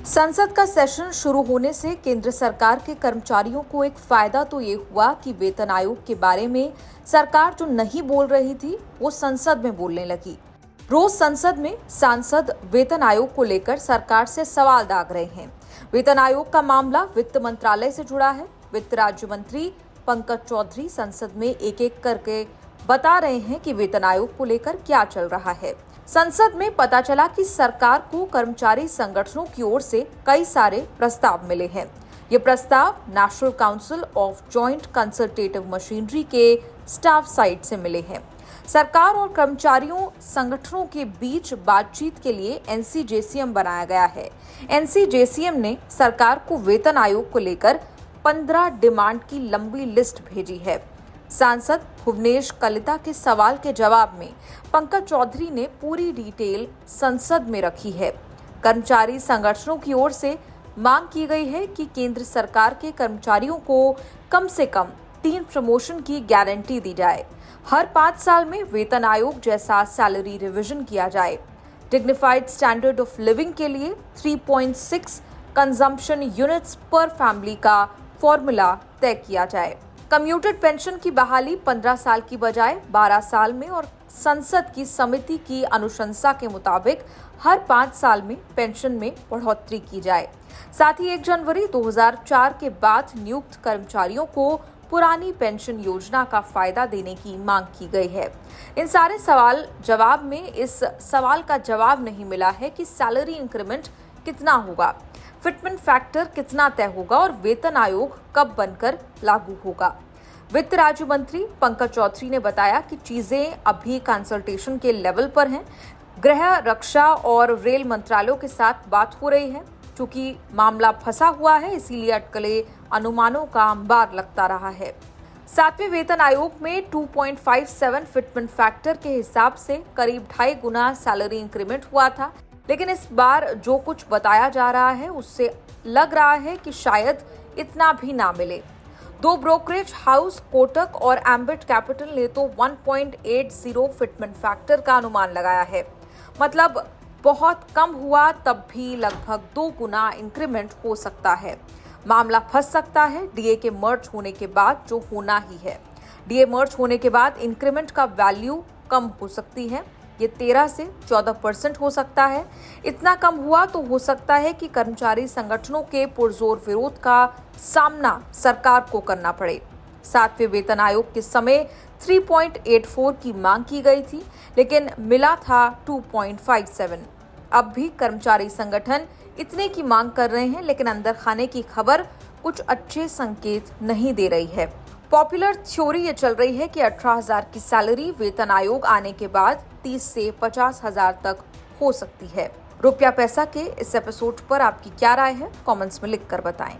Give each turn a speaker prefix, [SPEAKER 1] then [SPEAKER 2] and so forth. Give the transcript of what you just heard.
[SPEAKER 1] संसद का सेशन शुरू होने से केंद्र सरकार के कर्मचारियों को एक फायदा तो ये हुआ कि वेतन आयोग के बारे में सरकार जो नहीं बोल रही थी वो संसद में बोलने लगी। रोज संसद में सांसद वेतन आयोग को लेकर सरकार से सवाल दाग रहे हैं। वेतन आयोग का मामला वित्त मंत्रालय से जुड़ा है। वित्त राज्य मंत्री पंकज चौधरी संसद में एक एक करके बता रहे हैं कि वेतन आयोग को लेकर क्या चल रहा है। संसद में पता चला कि सरकार को कर्मचारी संगठनों की ओर से कई सारे प्रस्ताव मिले हैं। ये प्रस्ताव national council of joint consultative machinery के स्टाफ साइड से मिले हैं। सरकार और कर्मचारियों संगठनों के बीच बातचीत के लिए एनसीजेसीएम बनाया गया है। एनसीजेसीएम ने सरकार को वेतन आयोग को लेकर 15 डिमांड की लंबी लिस्ट भेजी है। सांसद भुवनेश कलिता के सवाल के जवाब में पंकज चौधरी ने पूरी डिटेल संसद में रखी है। कर्मचारी संगठनों की ओर से मांग की गई है कि केंद्र सरकार के कर्मचारियों को कम से कम 3 प्रमोशन की गारंटी दी जाए। हर 5 साल में वेतन आयोग जैसा सैलरी रिवीजन किया जाए। डिग्निफाइड स्टैंडर्ड ऑफ लिविंग के लिए 3.6 कंजम्पशन यूनिट्स पर फैमिली का फॉर्मूला तय किया जाए। कम्यूटेड पेंशन की बहाली 15 साल की बजाय 12 साल में और संसद की समिति की अनुशंसा के मुताबिक हर 5 साल में पेंशन में बढ़ोतरी की जाए। साथ ही 1 जनवरी 2004 के बाद नियुक्त कर्मचारियों को पुरानी पेंशन योजना का फायदा देने की मांग की गई है। इन सारे सवाल जवाब में इस सवाल का जवाब नहीं मिला है कि सैलरी इंक्रीमेंट कितना होगा, फिटमेंट फैक्टर कितना तय होगा और वेतन आयोग कब बनकर लागू होगा। वित्त राज्य मंत्री पंकज चौधरी ने बताया कि चीजें अभी कंसल्टेशन के लेवल पर हैं। गृह, रक्षा और रेल मंत्रालयों के साथ बात हो रही है। चूंकि मामला फंसा हुआ है इसीलिए अटकलें अनुमानों का अंबार लगता रहा है। 7वें वेतन आयोग में 2.57 फिटमेंट फैक्टर के हिसाब से करीब 2.5 गुना सैलरी इंक्रीमेंट हुआ था, लेकिन इस बार जो कुछ बताया जा रहा है उससे लग रहा है कि शायद इतना भी ना मिले। 2 ब्रोकरेज हाउस कोटक और एम्बिट कैपिटल ने तो 1.80 फिटमेंट फैक्टर का अनुमान लगाया है। मतलब बहुत कम हुआ तब भी लगभग 2 गुना इंक्रीमेंट हो सकता है। मामला फंस सकता है डीए के मर्ज होने के बाद, जो होना ही है। डीए मर्ज होने के बाद इंक्रीमेंट का वैल्यू कम हो सकती है। ये 13 से 14% हो सकता है। इतना कम हुआ तो हो सकता है कि कर्मचारी संगठनों के पुरजोर विरोध का सामना सरकार को करना पड़े। 7वें वेतन आयोग के समय 3.84 की मांग की गई थी, लेकिन मिला था 2.57। अब भी कर्मचारी संगठन इतने की मांग कर रहे हैं, लेकिन अंदर खाने की खबर कुछ अच्छे संकेत नहीं दे रही है। पॉपुलर थ्योरी ये चल रही है कि 18,000 की सैलरी वेतन आयोग आने के बाद 30 से 50,000 तक हो सकती है। रुपया पैसा के इस एपिसोड पर आपकी क्या राय है, कमेंट्स में लिखकर बताएं।